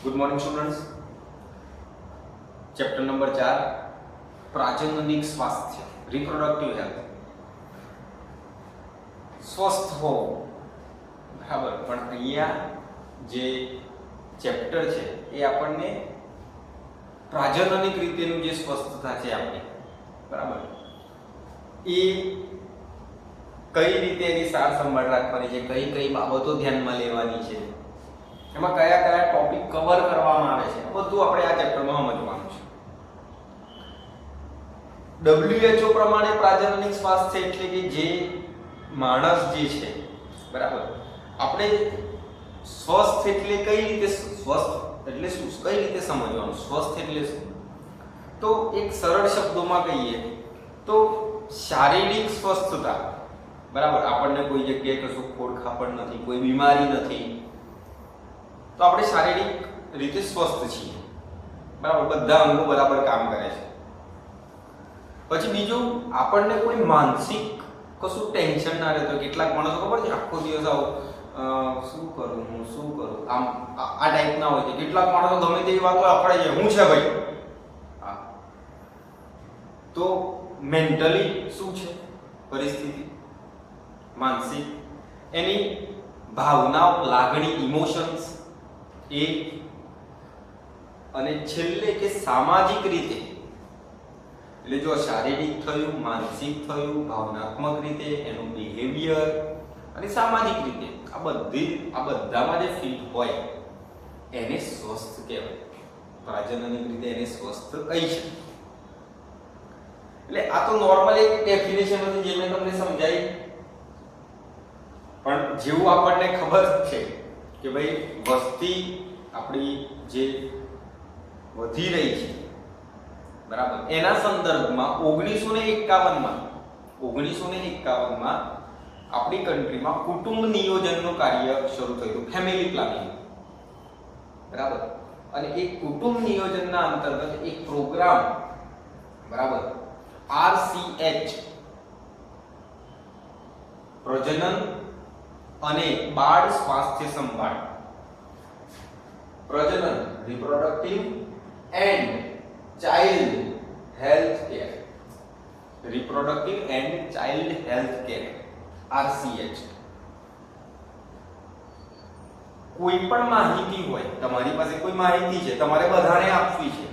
Good morning students. Chapter number 4 प्राजननिक स्वास्थ्य reproductive health. स्वस्थ हो बराबर, पण અહીંયા જે ચેપ્ટર છે એ આપણને પ્રાજનનિક રીતેનું જે સ્વસ્થતા છે આપણી બરાબર એ કઈ રીતે એની સાર સંભાળ રાખવાની છે, કઈ કઈ બાબતો ધ્યાનમાં લેવાની છે, એમાં કયા કયા ટોપિક કવર કરવામાં આવે છે, બધું આપણે આ ચેપ્ટરમાં સમજવાનું છે। WHO પ્રમાણે પ્રાજનનિક સ્વાસ્થ્ય એટલે કે જે માણસ જે છે બરાબર, આપણે સ્વસ્થ એટલે કઈ રીતે, સ્વસ્થ એટલે શું, કઈ રીતે સમજવાનું, સ્વસ્થ એટલે શું? તો એક સરળ શબ્દોમાં કહીએ તો શારીરિક સ્વસ્થતા બરાબર, આપણને કોઈ જગ્યાએ કશું ખોડખાપણ નથી, કોઈ બીમારી નથી, તો આપણે શારીરિક રીતે સ્વસ્થ છીએ બરાબર, બધા અંગો બરાબર કામ કરે છે। પછી બીજું, આપણને કોઈ માનસિક કશું ટેન્શન ના રહેતો। કેટલાક માણસો ખબર છે આખો દિવસ આવો શું કરું આમ આ ટાઈપના હોય છે। કેટલાક માણસો ગમે તેવી વાતો અફડાઈ જાય, હું છે ભાઈ હા, તો મેન્ટલી શું છે પરિસ્થિતિ, માનસિક એની ભાવનાઓ, લાગણી, ઇમોશન્સ એ, અને છેલ્લે કે સામાજિક રીતે, એટલે જો શારીરિક થયું, માનસિક થયું, ભાવનાત્મક રીતે એનું બિહેવિયર અને સામાજિક રીતે આ બધામાં જે ફિટ હોય એને સ્વસ્થ કહેવાય। પ્રાજનનિક રીતે એને સ્વસ્થ કહી છે। એટલે આ તો નોર્મલ એક ડેફિનેશન હતી જે મેં તમને સમજાવી, પણ જેવું આપણને ખબર છે કે ભાઈ વસ્તી આપણી જે વધી રહી છે બરાબર, એના સંદર્ભમાં 1951માં આપણી કન્ટ્રીમાં કુટુંબ નિયોજનનું કાર્ય શરૂ થયું, ફેમિલી પ્લાનિંગ બરાબર। અને એ કુટુંબ નિયોજનના અંતર્ગત એક પ્રોગ્રામ બરાબર RCH પ્રજનન અને બાળ સ્વાસ્થ્ય સંભાળ, પ્રજનન reproductive and child health care, reproductive and child health care RCH। કોઈ પણ માહિતી હોય, તમારી પાસે કોઈ માહિતી છે, તમારે બધાને આપવી છે,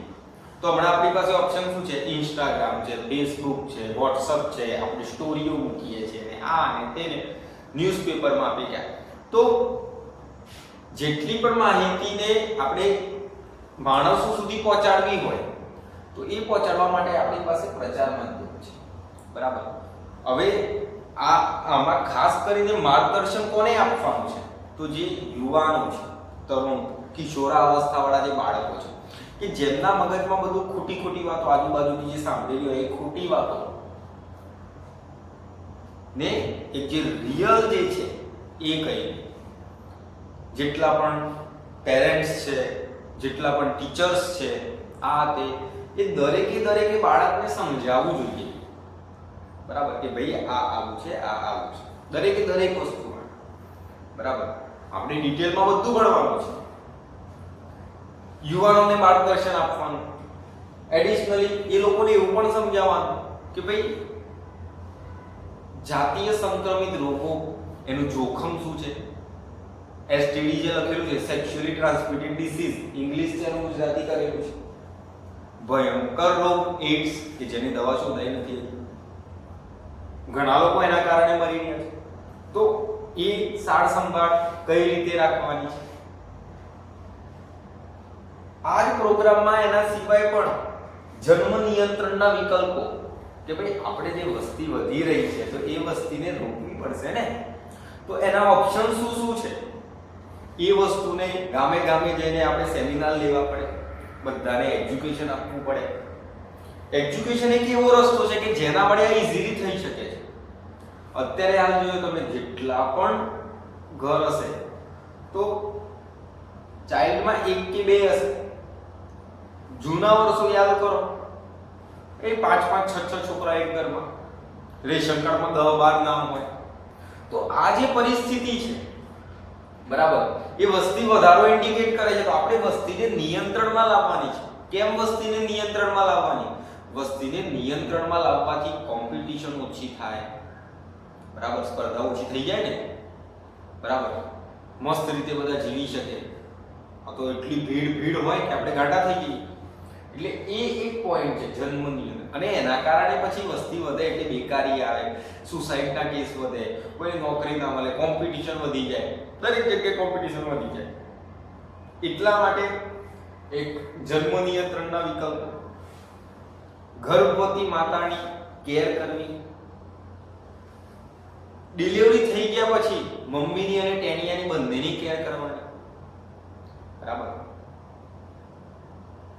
તો હમણાં આપણી પાસે ઓપ્શન શું છે, ઇન્સ્ટાગ્રામ છે, ફેસબુક છે, વોટ્સઅપ છે, આપણે સ્ટોરીઓ મૂકીએ છીએ ને આ ને તેને ન્યૂઝપેપરમાં આપી ગયા, તો જેટલી પણ માહિતીને આપણે માણસો સુધી પહોંચાડવી હોય તો એ પહોંચાડવા માટે આપણી પાસે પ્રચાર માધ્યમ છે બરાબર। હવે આમાં ખાસ કરીને માર્ગદર્શન કોને આપવાનું છે, તો જે યુવાનો છે, તરુણ કિશોરાવસ્થાવાળા જે બાળકો છે કે જેમના મગજમાં બધું ખોટી વાતો, આજુબાજુની જે સાંભળેલી હોય એ ખોટી વાતો ને એક જે રિયલ જે છે એ કઈ, જેટલા પણ પેરેન્ટ્સ છે, જેટલા પણ ટીચર્સ છે, આ તે એ દરેકે બાળકને સમજાવવું જોઈએ બરાબર કે ભાઈ આ આવું છે, આ આવું છે, દરેક વસ્તુમાં બરાબર આપણે ડિટેલમાં બધું ભણવાનું છે, યુવાનોને માર્ગદર્શન આપવાનું, એડિશનલી એ લોકોને એવું પણ સમજાવવાનું કે ભાઈ જાતીય સંક્રમિત રોગો એનું જોખમ શું છે, એસટીડી જે લખેલું છે સેક્સ્યુઅલી ટ્રાન્સમિટેડ ડિસીઝ, ઇંગ્લિશ છે એનું ગુજરાતી કરેલું છે, ભયંકર રોગ એડ્સ કે જેની દવા શોધાઈ નથી, ઘણા લોકો એના કારણે મરી ગયા છે, તો એ સાર સંભાળ કઈ રીતે રાખવાની છે। આ જ પ્રોગ્રામમાં એના સિવાય પણ જન્મ નિયંત્રણના વિકલ્પો કે ભાઈ આપણે જે વસ્તી વધી રહી છે તો એ વસ્તીને રોકવી પડશે ને, તો એના ઓપ્શન શું છે એ વસ્તુને ગામે જઈને આપણે સેમિનાર લેવા પડે, બધાને એજ્યુકેશન આપવું પડે। એજ્યુકેશન એક એવો રસ્તો છે કે જેના વડે આ ઈઝીલી થઈ શકે છે। અત્યારે હાલ જોયો તમે જેટલા પણ ઘર હશે તો ચાઇલ્ડમાં 1 કે 2 હશે, જૂના વર્ષો યાદ કરો એ 5 6 છોકરા એક ઘરમાં, રેશન કાર્ડમાં 10 12 નામ હોય, તો આ જે પરિસ્થિતિ છે બરાબર. એ વસ્તી વધારો ઇન્ડિકેટ કરે છે, તો આપણે વસ્તીને નિયંત્રણમાં લાવવાની છે. કેમ વસ્તીને નિયંત્રણમાં લાવવાની? વસ્તીને નિયંત્રણમાં લાવવાથી કોમ્પિટિશન ઓછી થાય, બરાબર, સ્પર્ધા ઓછી થઈ જાય ને, બરાબર, મસ્ત રીતે બધા જીવી શકે. આ તો એટલી ભીડ હોય કે આપણે ગાંડા થઈ જઈએ. એટલે એ એક પોઈન્ટ છે જન્મની, અને એના કારણે પછી વસ્તી વધે એટલે બેકારી આવે, સુસાઇડના કેસ વધે, કોઈ નોકરી ના મળે, કોમ્પિટિશન વધી જાય, દરેક જગ્યાએ કોમ્પિટિશન વધી જાય. એટલા માટે એક જન્મ નિયંત્રણના વિકલ્પો: ગર્ભવતી માતાની કેર કરવી, ડિલિવરી થઈ ગયા પછી મમ્મીની અને ટેનિયાની બંનેની કેર કરવાની, બરાબર.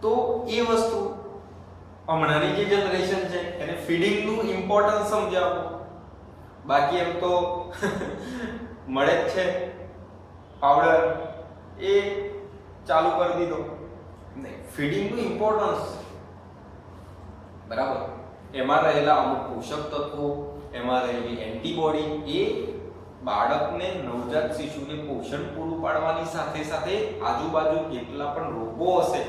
તો એ વસ્તુ હમણાંની જે જનરેશન છે એને ફીડિંગનું ઇમ્પોર્ટન્સ સમજાવો. બાકી એમ તો મળે જ છે પાવડર, એ ચાલુ કરી દીધો. નહીં, ફીડિંગનું ઇમ્પોર્ટન્સ, બરાબર, એમાં રહેલા અમુક પોષક તત્વો, એમાં રહેલી એન્ટીબોડી, એ બાળકને, નવજાત શિશુને પોષણ પૂરું પાડવાની સાથે સાથે આજુબાજુ કેટલા પણ રોગો હશે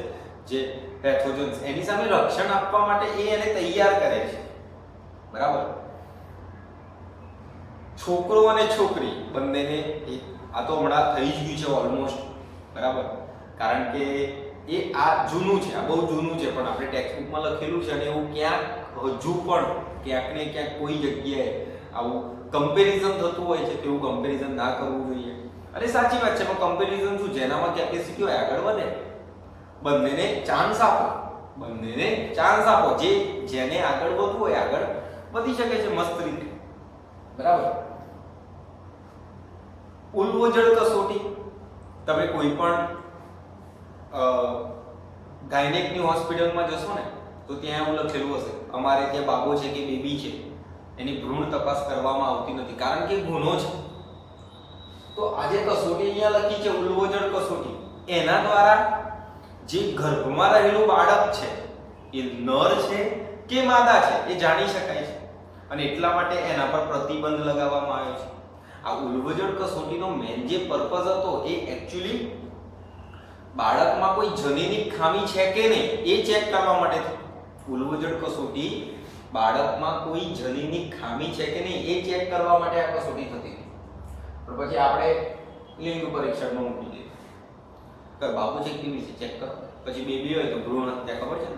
જે પેથોજન્સ, એની સામે રક્ષણ આપવા માટે એ એને તૈયાર કરે છે, બરાબર. છોકરો અને છોકરી બંનેને આ તો હમણાં થઈ જ ગયું છે ઓલમોસ્ટ, બરાબર, કારણ કે એ આ જૂનું છે, આ બહુ જૂનું છે, પણ આપણે ટેક્સ્ટબુકમાં લખેલું છે અને એવું ક્યાંક હજુ પણ ક્યાંક ને ક્યાંક કોઈ જગ્યાએ આવું કમ્પેરિઝન થતું હોય છે. તેવું કમ્પેરિઝન ના કરવું જોઈએ. અને સાચી વાત છે, પણ કમ્પેરિઝન શું, જેનામાં કેપેસિટી હોય આગળ વધે. બંનેને ચાન્સ આપો, બંનેને ચાન્સ આપો. જેને આગળ વધવું હોય આગળ વધી શકે છે મસ્ત રીતે, બરાબર. ઉલ્વોજળ કસોટી, તમે કોઈ પણ ગાયનેકની હોસ્પિટલમાં જશો ને તો ત્યાં એવું લખેલું હશે, અમારે ત્યાં બાબો છે કે બેબી છે એની ભ્રૂણ તપાસ કરવામાં આવતી નથી કારણ કે ગુનો છે. તો આજે કસોટી અહીંયા લખી છે ઉલ્વોજળ કસોટી, એના દ્વારા જે ગર્ભમાં રહેલું બાળક છે એ નર છે કે માદા છે એ જાણી શકાય છે, અને એટલા માટે એના પર પ્રતિબંધ લગાવવામાં આવ્યો છે. આ ઉલ્વોજળ કસોટીનો મેન જે પર્પઝ હતો એ એક્ચ્યુઅલી બાળકમાં કોઈ જનીનિક ખામી છે કે નહીં એ ચેક કરવા માટે હતી. ઉલ્વોજળ કસોટી બાળકમાં કોઈ જનીનિક ખામી છે કે નહીં એ ચેક કરવા માટે આ કસોટી થતી હતી. પણ પછી આપણે લિંગ પરીક્ષણમાં મૂકી દીધું કે બાબુ છે કેવી છે ચેક કરો, પછી બેબી હોય તો ભ્રૂણ હત્યા, ખબર છે ને.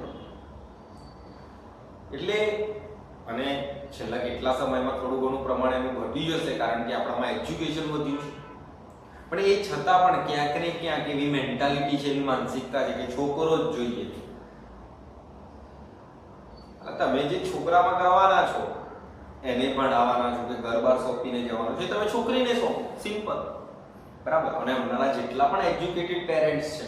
એટલે અને છેલ્લા કેટલા સમયમાં થોડું ઘણું પ્રમાણ એનું ઘટી જશે કારણ કે આપણામાં એજ્યુકેશન વધ્યું છે, પણ એ છતાં પણ ક્યાંક ને ક્યાંક એવી મેન્ટાલિટી છે, એવી માનસિકતા છે કે છોકરો જ જોઈએ. તમે જે છોકરામાં કરવાના છો એને ભણાવવાના છો કે ઘર-બાર સોંપીને જવાનું છે, તમે છોકરીને સોંપો, સિમ્પલ, બરાબર. અને હમણાંના જેટલા પણ એજ્યુકેટેડ પેરેન્ટ્સ છે,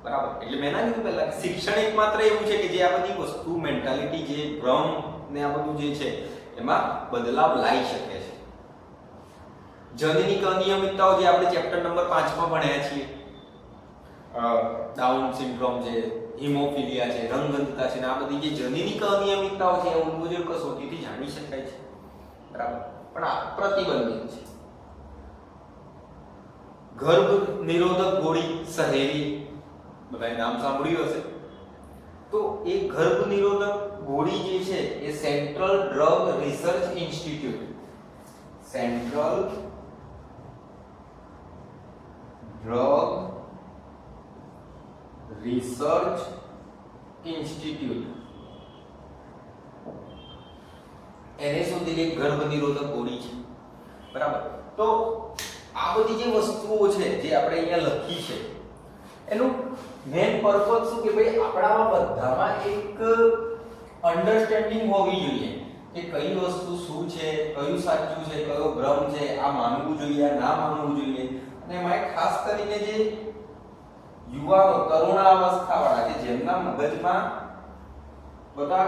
બરાબર, એટલે મેં ના કીધું પહેલા શિક્ષણ એક માત્ર એવું છે કે જે આ બધી વસ્તુ મેન્ટાલિટી, જે ભ્રમ ને આ બધું જે છે એમાં બદલાવ લાવી શકે છે. જનીનિક અનિયમિતતાઓ જે આપણે ચેપ્ટર નંબર 5 માં ભણ્યા છીએ, ડાઉન સિન્ડ્રોમ છે, હિમોફિલિયા છે, રંગઅંધતા છે, આ બધી જે જનીનિક અનિયમિતતાઓ છે એ ઉલ્વોજળ કસોટીથી જાણી શકાય છે, બરાબર. પણ આ પ્રતિબંધિત છે. ગર્ભ નિરોધક ગોળી સહેરી, બધાએ નામ સાંભળ્યું હશે. તો એ ગર્ભ નિરોધક ગોળી જે છે એ central drug research institute, central drug research institute એને શોધેલી એક ગર્ભ નિરોધક ગોળી છે, બરાબર. તો આ બધી જે વસ્તુઓ છે જે આપણે અહીંયા લખી છે એનું મેન પર્પઝ શું કે ભાઈ આપણામાં બધામાં એક અન્ડરસ્ટેન્ડિંગ હોવી જોઈએ કે કઈ વસ્તુ શું છે, કયું સાચું છે, કયો ભ્રમ છે, આ માનવું જોઈએ, આ ના માનવું જોઈએ. અને એમાં ખાસ કરીને જે યુવાનો, તરુણાવસ્થાવાળા કે જેમના મગજમાં બધા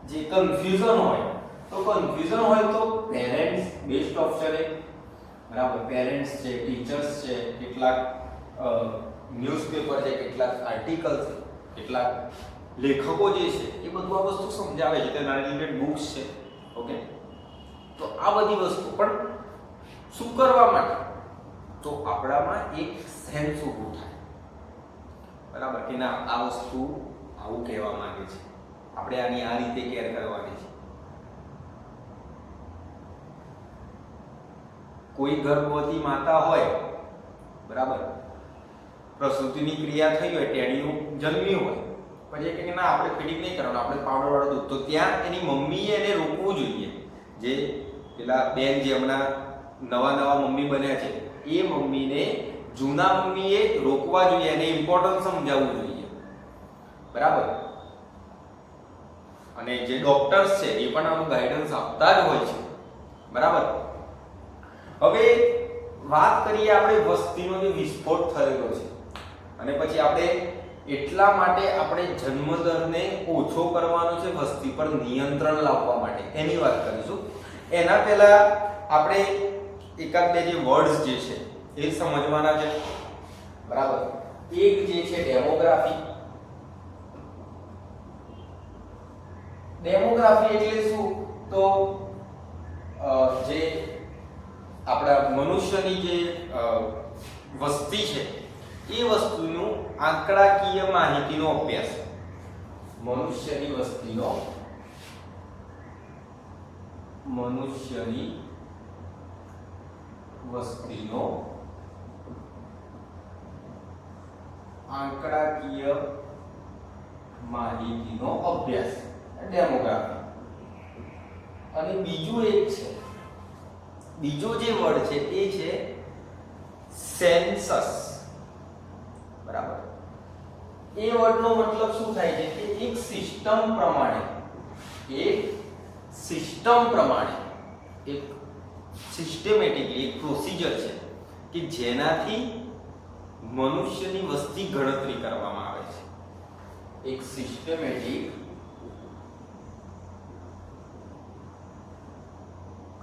જે કન્ફ્યુઝન હોય, તો કન્ફ્યુઝન હોય તો પેરેન્ટ્સ બેસ્ટ ઓપ્શન છે, બરાબર. પેરેન્ટ્સ છે, ટીચર્સ છે, કેટલાક ન્યૂઝપેપર છે, કેટલાક આર્ટિકલ્સ છે, કેટલાક લેખકો જે છે એ બધું આ વસ્તુ સમજાવે છે, તેના રિલેટેડ બુક્સ છે, ઓકે. તો આ બધી વસ્તુ પણ શું કરવા માટે, તો આપણામાં એક સેન્સ ઊભું થાય, બરાબર કે ના આ વસ્તુ આવું કહેવા માંગે છે, આપણે આની આ રીતે કેર કરવાની છે. કોઈ ગર્ભવતી માતા હોય, બરાબર, પ્રસૂતિની ક્રિયા થઈ હોય, ટેણીનું જન્મ્યું હોય, પછી એ કે ના આપણે ફીડિંગ નહીં કરવાનું, આપણે પાવડર વાળું દૂધ, તો ત્યાં એની મમ્મીએ એને રોકવું જોઈએ. જે પેલા બેન જે હમણાં નવા મમ્મી બન્યા છે એ મમ્મીને જૂના મમ્મીએ રોકવા જોઈએ, એને ઇમ્પોર્ટન્સ સમજાવવું જોઈએ, બરાબર. અને જે ડોક્ટર્સ છે એ પણ આનું ગાઈડન્સ આપતા જ હોય છે, બરાબર. હવે વાત કરીએ આપણે વસ્તીનો જે વિસ્ફોટ થયેલો છે, અને પછી આપણે એટલા માટે આપણે જન્મદરને ઓછો કરવાનો છે, વસ્તી પર નિયંત્રણ લાવવા માટે એની વાત કરીશું. એના પહેલા આપણે એકાદ બે જે વર્ડ્સ જે છે એ સમજવાના છે, બરાબર. એક જે છે ડેમોગ્રાફી. ડેમોગ્રાફી એટલે શું? તો જે આપણા મનુષ્યની જે વસ્તી છે એ વસ્તુનું આંકડાકીય માહિતીનો અભ્યાસ. મનુષ્યની વસ્તીનો આંકડાકીય માહિતીનો અભ્યાસ, ડેમોગ્રાફી. અને બીજું એક છે, બીજો જે વર્ડ છે એ છે સેન્સસ, બરાબર. એ વર્ડનો મતલબ શું થાય છે કે એક સિસ્ટમ પ્રમાણે એક સિસ્ટમેટિકલી એક પ્રોસિજર છે કે જેનાથી મનુષ્યની વસ્તી ગણતરી કરવામાં આવે છે. એક systematic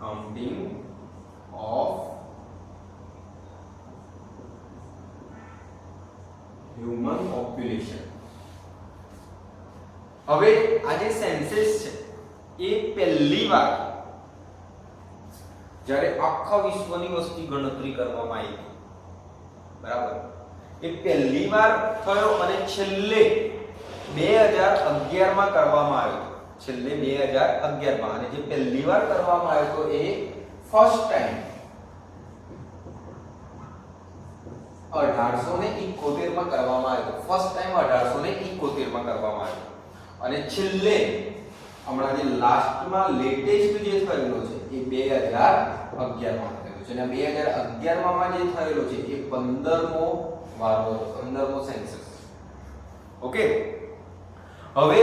counting of human population. હવે આ જે સેન્સસ છે એ પહેલી વાર જ્યારે આખા વિશ્વની વસ્તી ગણતરી કરવામાં આવી, બરાબર, એ પહેલી વાર થયો અને છેલ્લે 2011 માં કરવામાં આવ્યો. છેલ્લે 2011 માં. અને જે પહેલી વાર કરવામાં આવ્યો તો એ ફર્સ્ટ ટાઈમ 1871 માં કરવામાં આવ્યો. ફર્સ્ટ ટાઈમ 1871 માં કરવામાં આવ્યો. અને છેલ્લે હમણાં જે લાસ્ટમાં લેટેસ્ટ જે થયેલો છે એ 2011 માં થયેલો છે. અને 2011 માં જે થયેલો છે એ 15મો વારો, 15મો સેન્સસ. ઓકે. હવે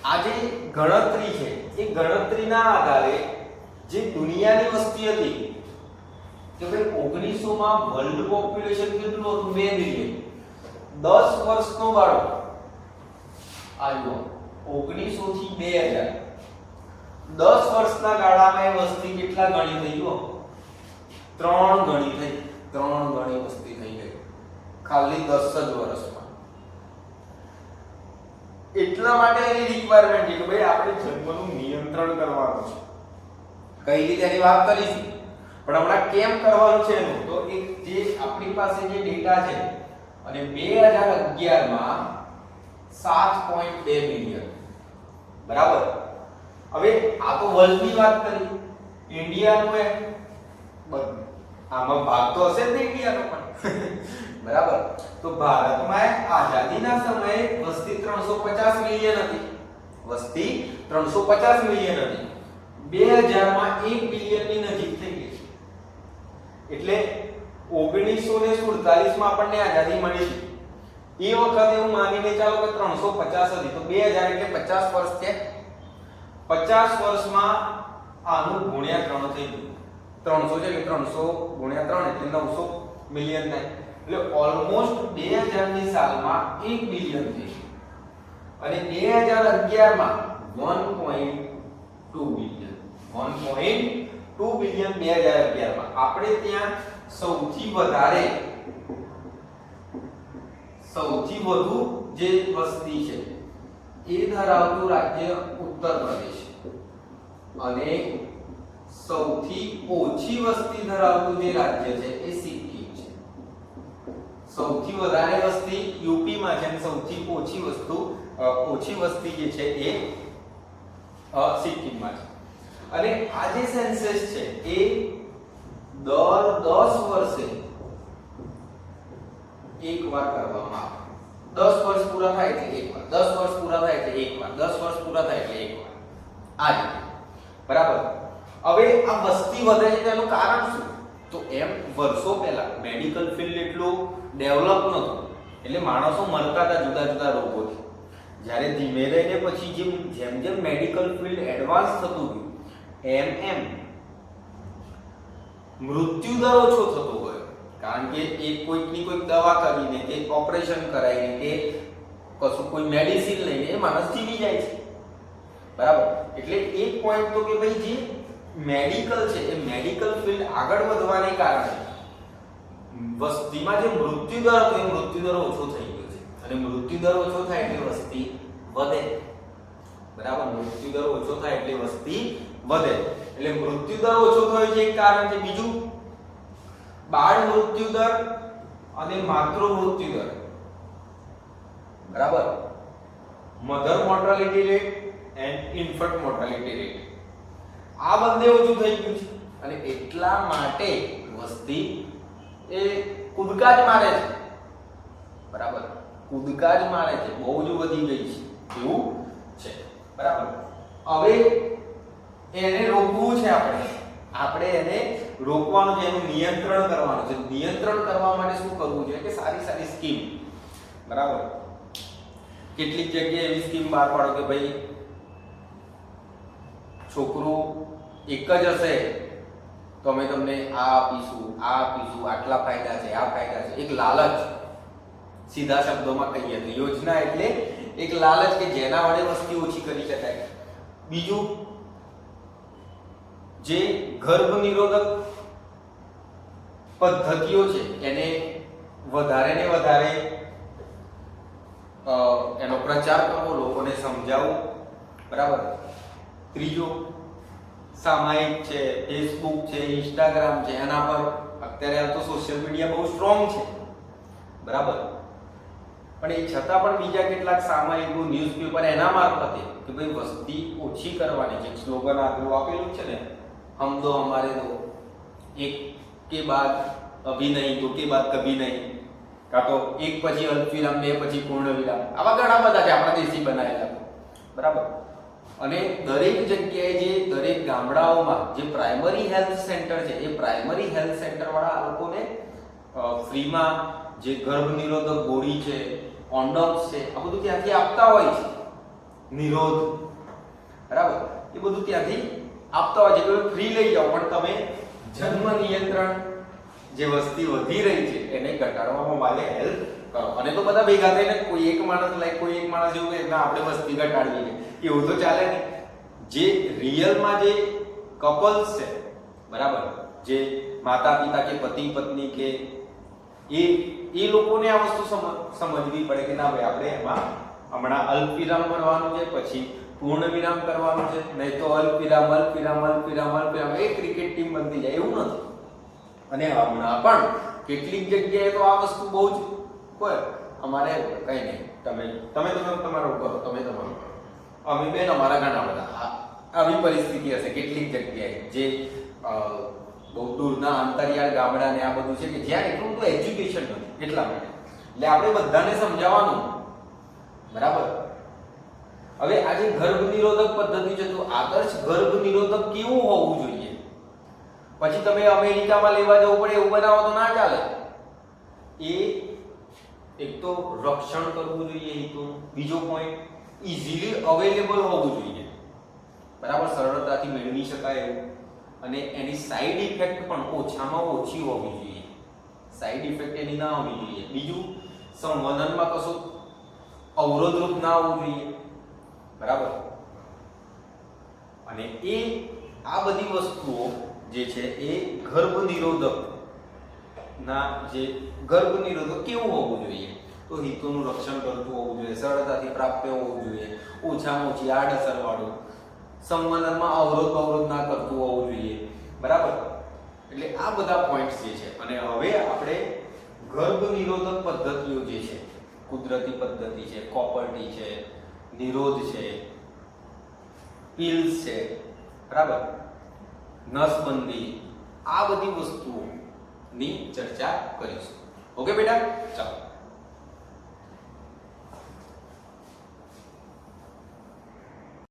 આ જે ગણતરી છે એ ગણતરીના આધારે જે દુનિયાની વસ્તી હતી કે ભાઈ 1900 માં વર્લ્ડ પોપ્યુલેશન કેટલું હતું? 2 બિલિયન. 10 વર્ષનો ગાળો આવ્યો 1900 થી 2000. 10 વર્ષના ગાળામાં એ વસ્તી કેટલા ગણી થઈ ગયો? 3 ગણી થઈ. 3 ગણી વસ્તી થઈ ગઈ ખાલી 10 જ વર્ષમાં. એટલા માટે એની રિક્વાયરમેન્ટ છે કે ભાઈ આપણે જન્મનું નિયંત્રણ કરવાનું છે. કઈ રીતે એની વાત કરીશું, પણ હમણાં કેમ કરવાનું છે એનું તો એક જે આપણી પાસે જે ડેટા છે અને 2011 માં 7.2 મિલિયન, બરાબર. હવે આ તો વર્લ્ડની વાત કરી, ઇન્ડિયાનું એ આમાં ભાગ તો હશે જ ને ઇન્ડિયાનો પણ બરાબર. તો ભારતમાં આઝાદીના સમયે વસ્તી 350 મિલિયન હતી. વસ્તી 350 મિલિયન હતી. 2000 માં 1 બિલિયનની નજીક થઈ ગઈ. એટલે 1947 માં આપણને આઝાદી મળી હતી. એ વખતે હું માનીને ચાલો કે 350 હતી તો 2000 એટલે 50 વર્ષ છે. 50 વર્ષમાં આનું ગુણ્યા 3 થઈ ગયું. 300 છે કે 300 ગુણ્યા 3 એટલે 900 મિલિયન થાય. એટલે ઓલમોસ્ટ 2000 ની સાલમાં 1 બિલિયન થઈ ગયું. અને 2011 માં 1.2 બિલિયન. 1.2 બિલિયન 2011 માં. આપણે ત્યાં સૌથી વધુ જે વસ્તી છે એ ધરાવતું રાજ્ય ઉત્તર પ્રદેશ અને સૌથી ઓછી વસ્તી ધરાવતું જે રાજ્ય છે એ સિક્કિમ. સૌથી વધારે વસ્તી યુપીમાં છે અને સૌથી ઓછી વસ્તી જે છે એ સિક્કિમમાં છે. અને આ જે સેન્સસ છે એ દર 10 વર્ષે એકવાર કરવામાં આવે. 10 વર્ષ પૂરા થાય એટલે એકવાર, 10 વર્ષ પૂરા થાય એટલે એકવાર, 10 વર્ષ પૂરા થાય એટલે એકવાર, આ રીતે. બરાબર. હવે આ વસ્તી વધે છે તેનું કારણ શું? તો એમ વર્ષો પહેલા મેડિકલ ફિલ્ડ એટલું ડેવલપ નહોતું, એટલે માણસો મરતા હતા જુદા જુદા રોગોથી. જ્યારે ધીમે રહીને પછી જેમ જેમ મેડિકલ ફિલ્ડ એડવાન્સ થતું ગયું એમ મૃત્યુ દર ઓછો થતો ગયો. કારણ કે એક કોઈકની કોઈક દવા કરીને કે ઓપરેશન કરાવીને કે કશું કોઈ મેડિસિન લઈને એ માણસ જીવી જાય છે. બરાબર. એટલે એક પોઈન્ટ તો કે ભાઈ જે મેડિકલ છે એ મેડિકલ ફિલ્ડ આગળ વધવાને કારણે વસ્તીમાં જે મૃત્યુ દર હતો એ મૃત્યુ દર ઓછો થઈ ગયો છે. અને મૃત્યુ દર ઓછો થાય એટલે વસ્તી વધે. બરાબર. મૃત્યુ દર ઓછો થાય એટલે વસ્તી વધે. એટલે મૃત્યુ દર ઓછો થયો છે એક કારણ છે. બીજું બાળ મૃત્યુ દર અને માતૃ મૃત્યુ દર. બરાબર. Mother mortality rate and infant mortality rate આ બંને ઓછું થઈ ગયું છે. અને એટલા માટે વસ્તી એ કૂદકા જ મારે છે. બરાબર. કૂદકા જ મારે છે, બહુ જ વધી ગઈ છે એવું છે. બરાબર. હવે એને રોકવું છે આપણે એને રોકવાનું છે, એનું નિયંત્રણ કરવાનું છે. નિયંત્રણ કરવા માટે શું કરવું જોઈએ કે સારી સારી સ્કીમ. બરાબર. કેટલીક જગ્યાએ એવી સ્કીમ બહાર પાડો કે ભાઈ છોકરું એક જ હશે તો અમે તમને આ આપીશું, આટલા ફાયદા છે, આ ફાયદા છે. એક લાલચ, સીધા શબ્દોમાં કહીએ તો યોજના એટલે એક લાલચ કે જેના વડે વસ્તી ઓછી કરી શકાય. બીજું જે ગર્ભ નિરોધક પદ્ધતિઓ છે એને વધારે ને વધારે એનો પ્રચાર કરવો, લોકોને સમજાવવું. બરાબર. ત્રીજું સામાયિક છે, ફેસબુક છે, ઇન્સ્ટાગ્રામ છે, એના પર અત્યારે તો સોશિયલ મીડિયા બહુ સ્ટ્રોંગ છે. બરાબર. પણ એ છતાં પણ બીજા કેટલાક સામાયિકો, ન્યૂઝપેપર એના મારફતે કે ભાઈ વસ્તી ઓછી કરવાની જે સ્લોગન આપેલું છે ને, હમ દો હમારે દો, એક કે બાદ અભી નહીં, દો કે બાદ કભી નહીં, કાં તો એક પછી અલ્પવિરામ, બે પછી પૂર્ણ વિરામ, આવા ઘણા બધા છે આપણા દેશી બનાવેલા. બરાબર. અને દરેક જગ્યાએ જે દરેક ગામડાઓમાં જે પ્રાઇમરી હેલ્થ સેન્ટર છે એ પ્રાઇમરી હેલ્થ સેન્ટર વાળા આ લોકોને ફ્રીમાં જે ગર્ભ નિરોધક ગોળી છે, કોન્ડોમ્સ છે, આ બધું ત્યાંથી આપતા હોય છે. નિરોધ. બરાબર. એ બધું ત્યાંથી આપતા હોય છે કે ફ્રી લઈ જાઓ, પણ તમે જન્મ નિયંત્રણ જે વસ્તી વધી રહી છે એને ઘટાડવામાં મારે હેલ્પ કરો. અને તો બધા ભેગા થઈને કોઈ એક માણસ એવું કે ના આપણે વસ્તી ઘટાડવી છે એવું તો ચાલે નહીં. જે રિયલમાં જે કપલ્સ છે, બરાબર, જે માતા પિતા કે પતિ પત્ની કે એ લોકોને આ વસ્તુ સમજવી પડે કે ના ભાઈ આપણે એમાં હમણાં અલ્પ વિરામ કરવાનું છે, પછી પૂર્ણ વિરામ કરવાનું છે, નહીં તો અલ્પ વિરામ એ ક્રિકેટ ટીમ બનતી જાય એવું નથી. અને હમણાં પણ કેટલીક જગ્યાએ તો આ વસ્તુ બહુ જ કોઈ અમારે કઈ નહીં, તમે તમારું કરો, તમે તમારું કરો, અમે બેન અમારા ઘણા બધા આવી પરિસ્થિતિ હશે કેટલીક જગ્યાએ જે બહુ દૂરના અંતરિયાળ ગામડા ને આ બધું છે કે જ્યાં એટલું બધું એજ્યુકેશન નથી. એટલા માટે એટલે આપણે બધાને સમજાવવાનું. બરાબર. હવે આ જે ગર્ભ નિરોધક પદ્ધતિ છે તો આદર્શ ગર્ભ નિરોધક કેવું હોવું જોઈએ? પછી તમે અમેરિકામાં લેવા જવું પડે એવું બનાવો તો ના ચાલે. એ એક તો રક્ષણ કરવું જોઈએ હિતોનું. બીજો પોઈન્ટ ઇઝીલી અવેલેબલ હોવું જોઈએ. બરાબર. સરળતાથી મેળવી શકાય એવું. અને એની સાઈડ ઇફેક્ટ પણ ઓછામાં ઓછી હોવી જોઈએ. સાઈડ ઇફેક્ટ એની ના હોવી જોઈએ. બીજું સંવર્ધનમાં કશું અવરોધરૂપ ના હોવું જોઈએ. બરાબર. અને આ બધી વસ્તુઓ જે છે એ ગર્ભ નિરોધક કેવું હોવું જોઈએ? તો હિતોનું રક્ષણ કરતું હોવું જોઈએ, સરળતાથી પ્રાપ્ય હોવું જોઈએ, ઓછામાં ઓછી આડઅસર વાળું, સંવર્ધનમાં અવરોધ ના કરતું હોવું જોઈએ. બરાબર. એટલે આ બધા પોઈન્ટ્સ જે છે. અને હવે આપણે ગર્ભ નિરોધક પદ્ધતિઓ જે છે, કુદરતી પદ્ધતિ છે, કોપરટી છે, નિરોધ છે, પિલ્સ છે, બરાબર, નસબંધી, આ બધી વસ્તુઓની ચર્ચા કરીશું. ઓકે બેટા, ચાલો.